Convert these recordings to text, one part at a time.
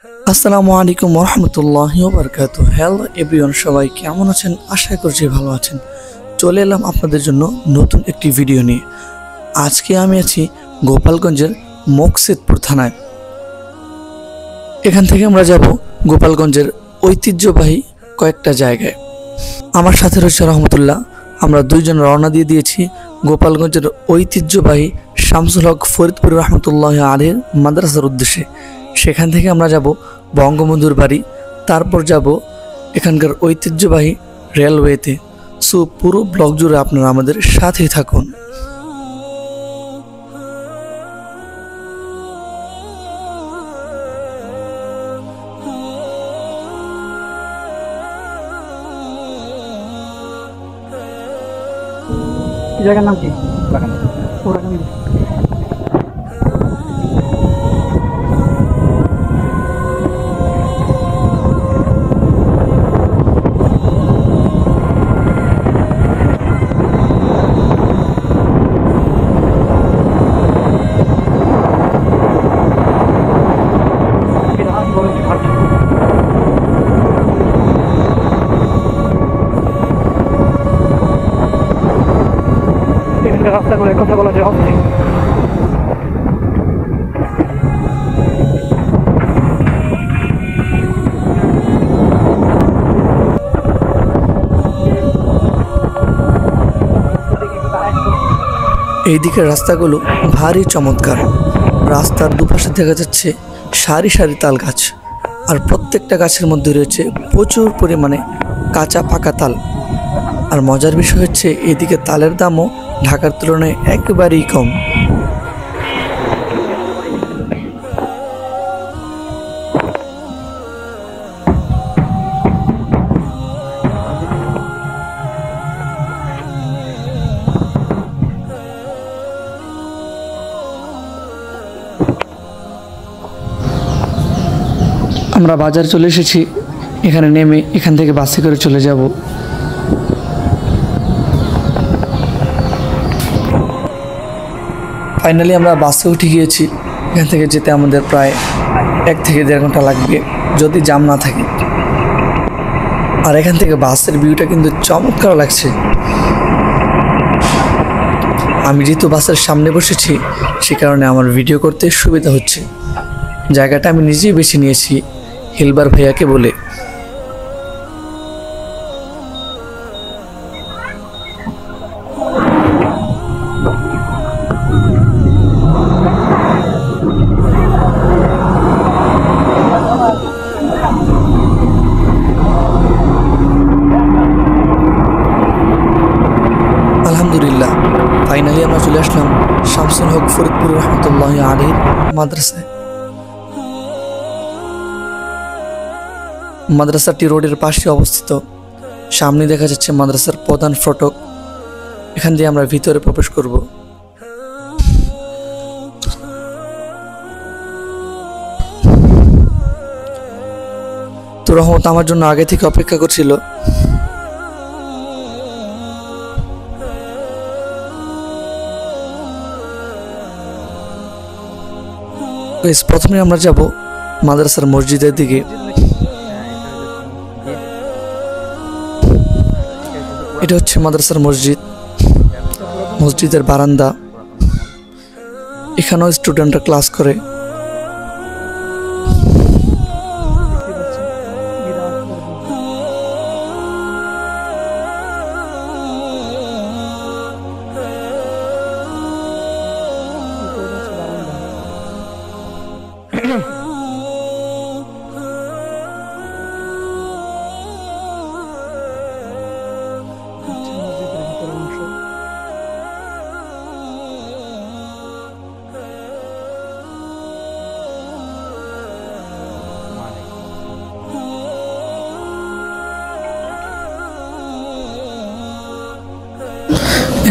আসসালামু আলাইকুম ওরহমতুল্লাহি ওয়াবারাকাতুহু। হ্যালো এভরিওয়ান, সবাই কেমন আছেন? আশা করছি ভালো আছেন। চলে এলাম আপনাদের জন্য নতুন একটি ভিডিও নিয়ে। আজকে আমি আছি গোপালগঞ্জের মকসেদপুর থানায়। এখান থেকে আমরা যাব গোপালগঞ্জের ঐতিহ্যবাহী কয়েকটা জায়গায়। আমার সাথে রয়েছে রহমতুল্লাহ। আমরা দুইজন রওনা দিয়ে দিয়েছি গোপালগঞ্জের ঐতিহ্যবাহী শামসুল হক ফরিদপুর রহমতুল্লাহ আলীর মাদ্রাসার উদ্দেশ্যে। সেখান থেকে আমরা যাব বঙ্গবন্ধুর বাড়ি, তারপর যাব এখানকার ঐতিহ্যবাহী রেলওয়েতে। সো পুরো ব্লগ জুড়ে আপনারা আমাদের সাথেই থাকুন। জায়গার নাম কি? রাস্তাগুলো কথা বলা যায় অস্থির। এই দিকের রাস্তাগুলো ভারী চমৎকার। রাস্তার দুপাশে দেখা যাচ্ছে সারি সারি তাল গাছ, আর প্রত্যেকটা গাছের মধ্যে রয়েছে প্রচুর পরিমাণে কাঁচা পাকা তাল। আর মজার বিষয় হচ্ছে এদিকে তালের দামও ঢাকার তুলনায় একেবারেই কম। আমরা বাজার চলে এসেছি। এখানে নেমে এখান থেকে বাসে করে চলে যাব। ফাইনালি আমরা বাসে উঠে গিয়েছি। এখান থেকে যেতে আমাদের প্রায় 1 থেকে 1.5 ঘন্টা লাগবে যদি জ্যাম না থাকে। আর এখান থেকে বাসের ভিউটা কিন্তু চমৎকার লাগছে। আমি যেহেতু বাসের সামনে বসেছি, সে কারণে আমার ভিডিও করতে সুবিধা হচ্ছে। জায়গাটা আমি নিজেই বেছে নিয়েছি হিলবার ভাইয়াকে বলে। আলহামদুলিল্লাহ, ফাইনালি আমরা চলে আসলাম শামসুল হক ফরিদপুর রহমতুল্লাহ আলীর মাদ্রাসায়। মাদ্রাসাটি রোডের পাশে অবস্থিত। সামনে দেখা যাচ্ছে মাদ্রাসার প্রধান ফটক। এখান দিয়ে আমরা ভিতরে প্রবেশ করব। তো রহমত আমার জন্য আগে থেকে অপেক্ষা করছিল। প্রথমে আমরা যাব মাদ্রাসার মসজিদের দিকে। এটা হচ্ছে মাদ্রাসার মসজিদ, মসজিদের বারান্দা। এখানেও স্টুডেন্টরা ক্লাস করে।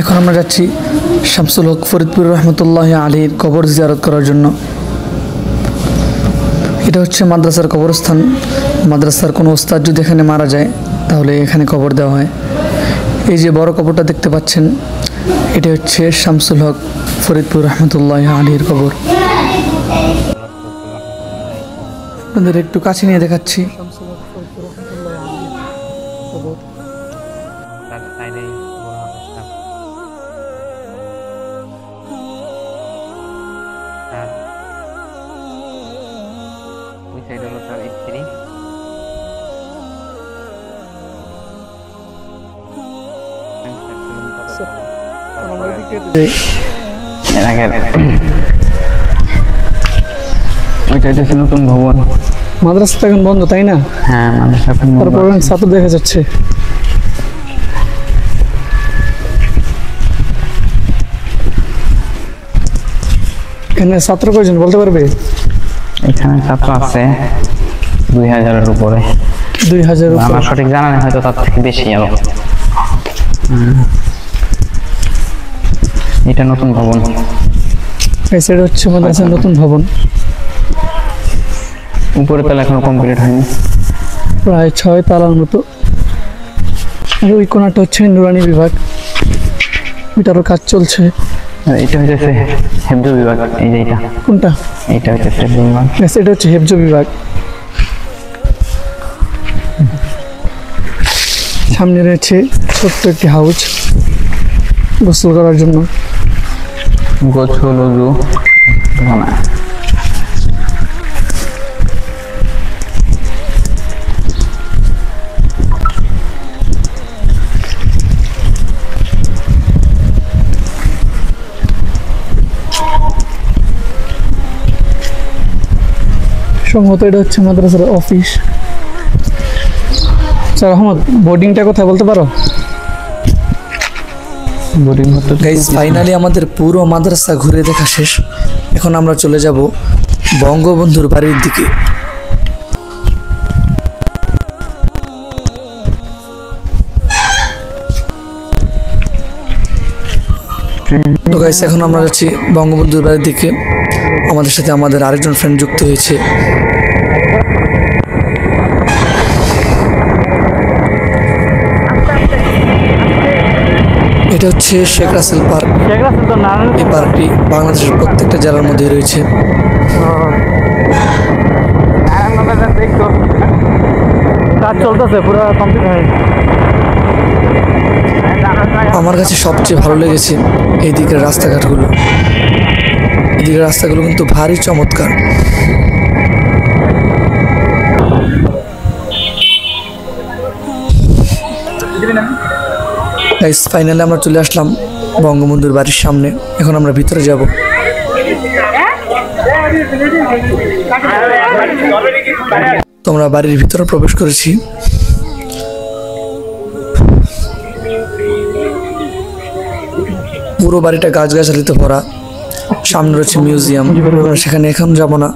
এখন আমরা যাচ্ছি শামসুল হক ফরিদপুর রহমতুল্লাহ আলীর কবর জিয়ারত করার জন্য। এটা হচ্ছে মাদ্রাসার কবরস্থান। মাদ্রাসার কোনো ওস্তাদ যদি এখানে মারা যায় তাহলে এখানে কবর দেওয়া হয়। এই যে বড় কবরটা দেখতে পাচ্ছেন, এটা হচ্ছে শামসুল হক ফরিদপুর রহমতুল্লাহ আলীর কবর। আপনাদের একটু কাছে নিয়ে দেখাচ্ছি। তার সাইডে বড় হাফেজ তার ওই সাইডে হলো তার স্ত্রী। ওইটা হচ্ছে নতুন ভবন। মাদ্রাসা তো এখন বন্ধ, তাই না? হ্যাঁ, মানুষ এখন তারপর ছাত্র দেখা যাচ্ছে। এখানে ছাত্র কয়জন বলতে পারবে? এখানে ছাত্র আছে 2000-এর উপরে। 2000 আমার সঠিক জানা নেই, হয়তো তার থেকে বেশি আরো। এটা নতুন ভবন। এই সাইড হচ্ছে মাদ্রাসার নতুন ভবন, উপরে তলা এখনো কমপ্লিট হয়নি। প্রায় 6 তলার মতো। আর ওই কোণাটা হচ্ছে নুরানি বিভাগ, ওইটারও কাজ চলছে। আর এটা হচ্ছে হেফজ বিভাগ। এই যে এটা, কোনটা? এটা হচ্ছে হেফজ বিভাগ। এটা হচ্ছে হেফজ বিভাগ। সামনে রয়েছে ছোট্ট একটি হাউস গোসল করার জন্য। গোসল ওযু সম্ভবত এটা হচ্ছে মাদ্রাসার অফিস। স্যার আহমদ, বোর্ডিংটা কোথায় বলতে পারো? বোর্ডিং হতো। গাইস ফাইনালি আমাদের পুরো মাদ্রাসা ঘুরে দেখা শেষ। এখন আমরা চলে যাব বঙ্গবন্ধুর বাড়ির দিকে। তো গাইস এখন আমরা যাচ্ছি বঙ্গবন্ধুর বাড়ির দিকে। আমাদের সাথে আমাদের আরেকজন ফ্রেন্ড যুক্ত হয়েছে। এটা হচ্ছে শেখ রাসেল পার্ক। এই পার্কটি বাংলাদেশের প্রত্যেকটা জেলার মধ্যে রয়েছে। কাজ চলতেছে, পুরো কমপ্লিট হয়নি। আমার কাছে সবচেয়ে ভালো লেগেছে এই দিকের রাস্তাঘাটগুলো। এদিকের রাস্তাগুলো কিন্তু ভারী চমৎকার। গাইস ফাইনালি আমরা চলে আসলাম বঙ্গবন্ধুর বাড়ির সামনে। এখন আমরা ভিতরে যাব। তোমরা বাড়ির ভিতরে প্রবেশ করেছি। পুরো বাড়িটা গাছগাছালিতে ভরা। সামনে রয়েছে মিউজিয়াম, আমরা সেখানে এখন যাব না।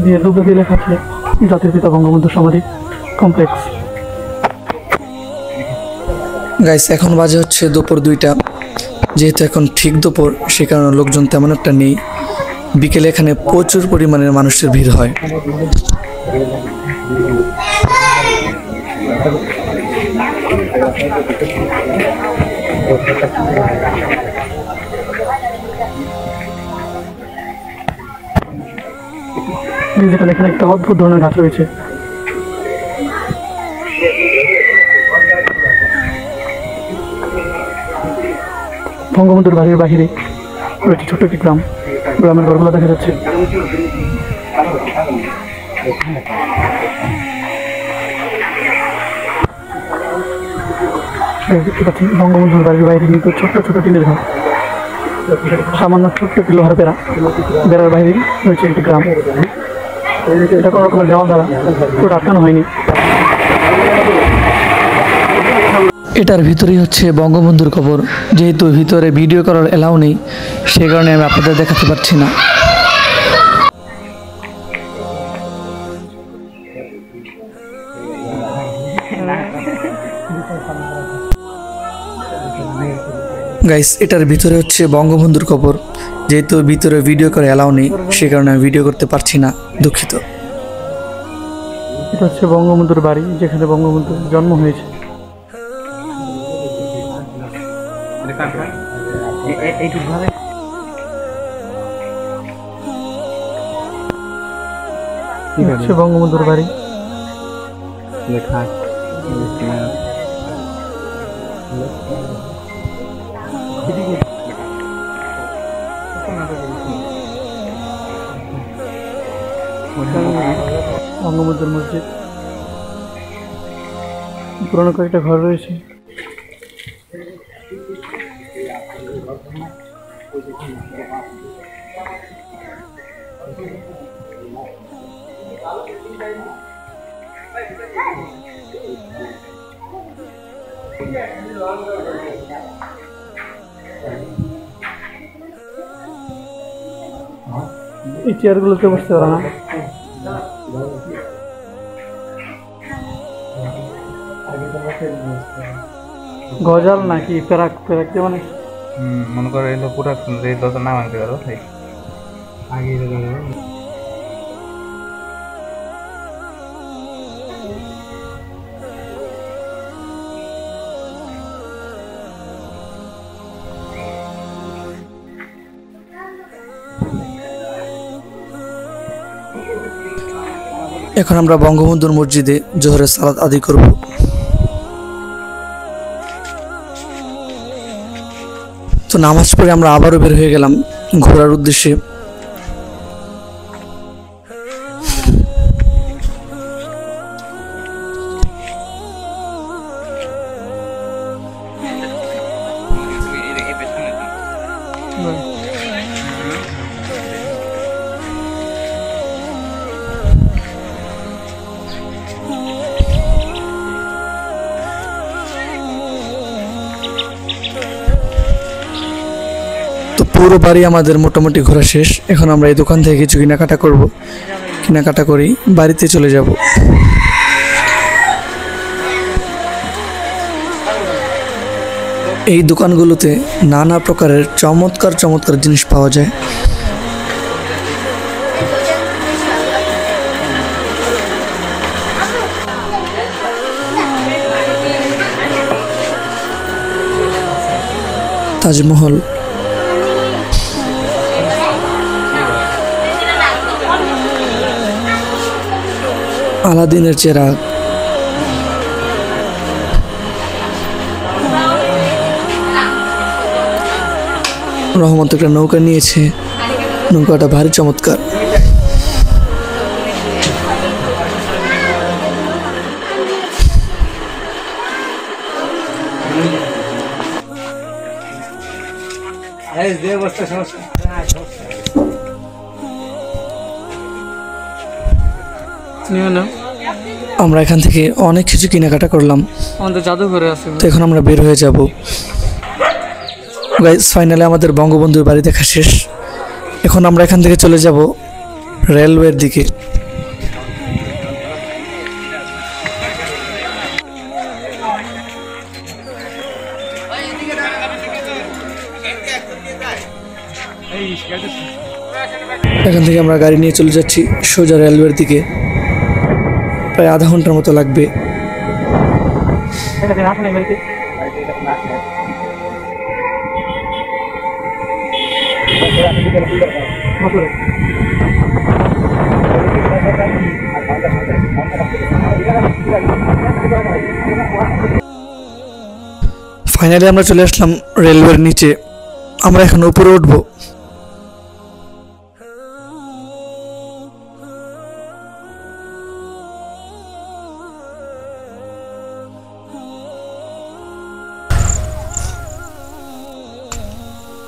দিয়ে দুটো দিয়ে লেখা আছে জাতির পিতা বঙ্গবন্ধু সমাধি কমপ্লেক্স। গাইস এখন বাজে হচ্ছে দুপুর 2টা। যেহেতু এখন ঠিক দুপুর, সে কারণে লোকজন তেমন একটা নেই। বিকেলে এখানে প্রচুর পরিমাণের মানুষের ভিড় হয়। যেখানে এখানে একটা অদ্ভুত ধরনের গাছ রয়েছে। বঙ্গবন্ধুর বাড়ির বাহিরে রয়েছে ছোট্ট একটি গ্রাম। গ্রামের ঘরগুলো দেখা যাচ্ছে। দেখতে পাচ্ছি বঙ্গবন্ধুর বাড়ির বাইরে কিন্তু ছোট্ট ছোট টিনের ঘর। সামান্য ছোট্ট একটি লোহার বেড়ার বাইরে রয়েছে একটি গ্রাম। এটা কোনো রকমের দেওয়াল দ্বারা পুরো আটকানো হয়নি। এটার ভিতরেই হচ্ছে বঙ্গবন্ধুর কবর। যেহেতু ভিতরে ভিডিও করার এলাও নেই, সে কারণে আমি আপনাদের দেখাতে পারছি না। গাইস এটার ভিতরে হচ্ছে বঙ্গবন্ধুর কবর। যেহেতু ভিতরে ভিডিও করে এলাও নেই, সে কারণে আমি ভিডিও করতে পারছি না, দুঃখিত। এটা হচ্ছে বঙ্গবন্ধুর বাড়ি, যেখানে বঙ্গবন্ধুর জন্ম হয়েছে। হচ্ছে বঙ্গবন্ধুর বাড়ি। বঙ্গবন্ধুর মসজিদ, পুরনো কয়েকটা ঘর রয়েছে। এই চেয়ারগুলোতে বসতে পারে না। গজাল নাকি পেরাক, পেরাক দিয়ে মানে মনে করো এলো পুরা যে দশ নাম আনতে পারো আগে এখন আমরা বঙ্গবন্ধুর মসজিদে জোহরের সালাত আদায় করব। তো নামাজ পড়ে আমরা আবারও বের হয়ে গেলাম ঘোরার উদ্দেশ্যে। তো পুরো বাড়ি আমাদের মোটামুটি ঘোরা শেষ। এখন আমরা এই দোকান থেকে কিছু কেনাকাটা করব, কেনাকাটা করেই বাড়িতে চলে যাব। এই দোকানগুলোতে নানা প্রকারের চমৎকার চমৎকার জিনিস পাওয়া যায়। তাজমহল, আলাদিনের চেরাগ, রহমত একটা নৌকা নিয়েছে, নৌকাটা ভারী চমৎকার। আমরা এখান থেকে অনেক কিছু কেনাকাটা করলাম, আমাদের জাদুঘরে আছে। তো এখন আমরা বের হয়ে যাব। গাইস, ফাইনালি আমাদের বঙ্গবন্ধুর বাড়ি দেখা শেষ। এখন আমরা এখান থেকে চলে যাব রেলওয়ের দিকে। এখান থেকে আমরা গাড়ি নিয়ে চলে যাচ্ছি সোজা রেলওয়ের দিকে। প্রায় আধা ঘন্টার মতো লাগবে। ফাইনালি আমরা চলে আসলাম রেলওয়ের নিচে। আমরা এখন উপরে উঠবো।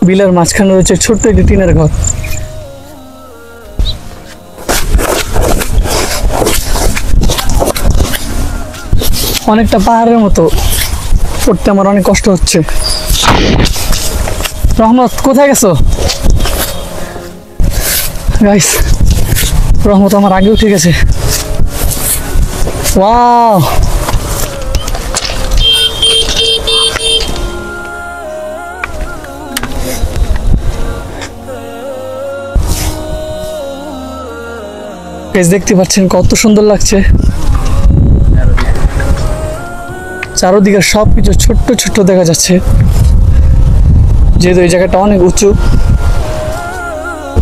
বিলের মাঝখানে রয়েছে ছোট্ট একটি টিনের ঘর। অনেকটা পাহাড়ের মতো, উঠতে আমার অনেক কষ্ট হচ্ছে। রহমত, কোথায় গেছো? গাইস, রহমত আমার আগে উঠে গেছে। ওয়াও, দেখতে পাচ্ছেন কত সুন্দর লাগছে। চারদিকে সবকিছু ছোট্ট ছোট্ট দেখা যাচ্ছে। যেহেতু এই জায়গাটা অনেক উঁচু,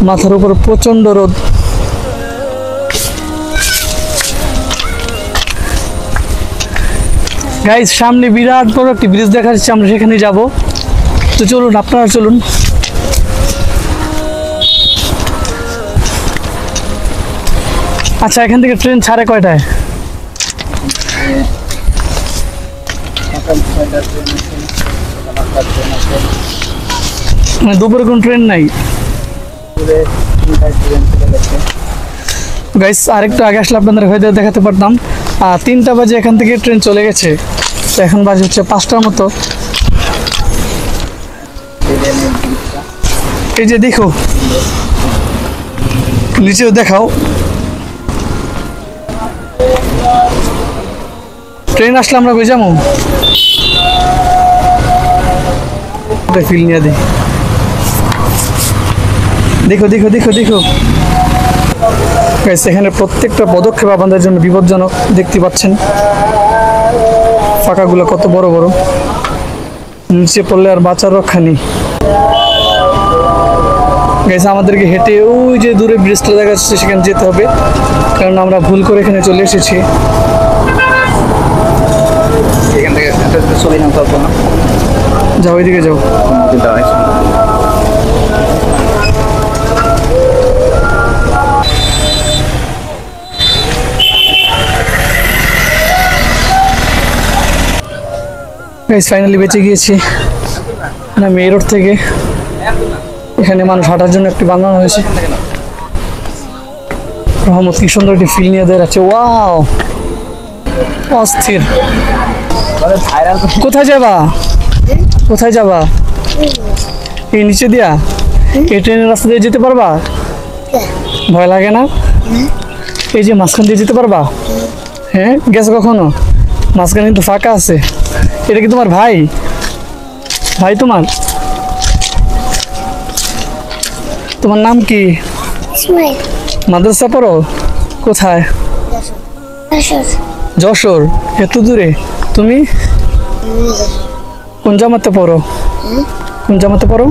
মাথার উপর প্রচন্ড রোদ। গাইস সামনে বিরাট বড় একটি ব্রিজ দেখা যাচ্ছে, আমরা সেখানে যাব। তো চলুন, আপনারা চলুন। আচ্ছা, এখান থেকে ট্রেন ছাড়ে কয়টায়? মানে দুপুরে কোন ট্রেন নাই? গাইস আরেকটু আগে আসলে আপনাদের হয়তো দেখাতে পারতাম। 3টা বাজে এখান থেকে ট্রেন চলে গেছে, তো এখন বাজে হচ্ছে 5টার মতো। এই যে দেখো, নিচেও দেখাও। ট্রেন আসলে আমরা কই যাবো? ফিল নিয়ে দিই। দেখো দেখো দেখো দেখো, এখানে প্রত্যেকটা পদক্ষেপ আপনাদের জন্য বিপজ্জনক। দেখতে পাচ্ছেন ফাঁকাগুলো কত বড় বড়, নিচে পড়লে আর বাঁচার রক্ষা নেই। গাইস আমাদেরকে হেঁটে ওই যে দূরে ব্রিজটা দেখা যাচ্ছে সেখানে যেতে হবে, কারণ আমরা ভুল করে এখানে চলে এসেছি। এখান থেকে ছবি নাম পাবো না, যাও ওইদিকে যাও। গাইস ফাইনালি বেঁচে গিয়েছি। আমি এই রোড থেকে, এখানে মানুষ হাঁটার জন্য একটি বানানো হয়েছে। রহমত কি সুন্দর একটি ফিল নিয়ে দাঁড়াচ্ছে। ওয়াও, অস্থির। কোথায় যাবা? কোথায় যাবা? এই নিচে দিয়া? এই ট্রেনের রাস্তা দিয়ে যেতে পারবা? ভয় লাগে না? এই যে মাঝখান দিয়ে যেতে পারবা? হ্যাঁ, গেছো কখনো? মাঝখানে কিন্তু ফাঁকা আছে। এটা কি তোমার ভাই? ভাই তোমার? তোমার নাম কি? মাদ্রাসা পড়ো? কোথায়? যশোর। এত দূরে? তুমি কোন জামাতে পড়ো? কোন জামাতে পড়ো?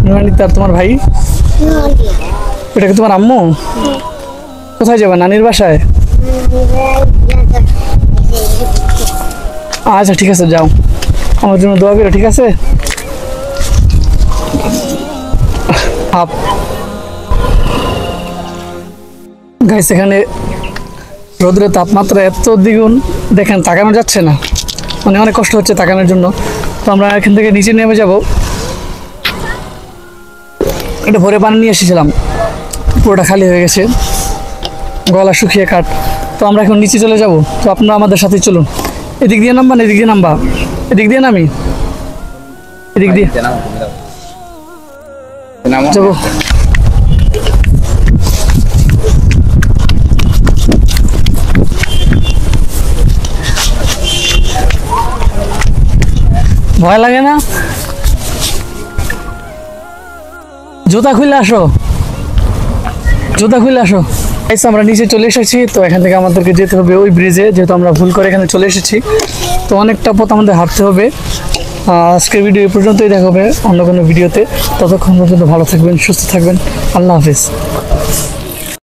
নুরানিতে। আর তোমার ভাই? এটা কি তোমার আম্মু? কোথায় যাবা? নানির বাসায়? আচ্ছা ঠিক আছে, যাও। আমার জন্য দোয়া করো, ঠিক আছে? গাইস এখানে রোদের তাপমাত্রা এত দ্বিগুণ, দেখেন তাকানো যাচ্ছে না, মানে অনেক কষ্ট হচ্ছে তাকানোর জন্য। তো আমরা এখান থেকে নিচে নেমে যাব। এটা ভরে পানি নিয়ে এসেছিলাম, পুরোটা খালি হয়ে গেছে, গলা শুকিয়ে কাঠ। তো আমরা এখন নিচে চলে যাব। তো আপনারা আমাদের সাথে চলুন। এদিক দিয়ে নামবা না এদিক দিয়ে নামবা? এদিক দিয়ে নামি, এদিক দিয়ে যাবো। ভয় লাগে না? জুতা খুলে আসো, জুতা খুলে আসো। আমরা নিচে চলে এসেছি। তো এখান থেকে আমাদেরকে যেতে হবে ওই ব্রিজে, যেহেতু আমরা ভুল করে এখানে চলে এসেছি। তো অনেকটা পথ আমাদের হাঁটতে হবে। আজকের ভিডিও এই পর্যন্তই, দেখা হবে অন্য কোনো ভিডিওতে। ততক্ষণ পর্যন্ত ভালো থাকবেন, সুস্থ থাকবেন। আল্লাহ হাফিজ।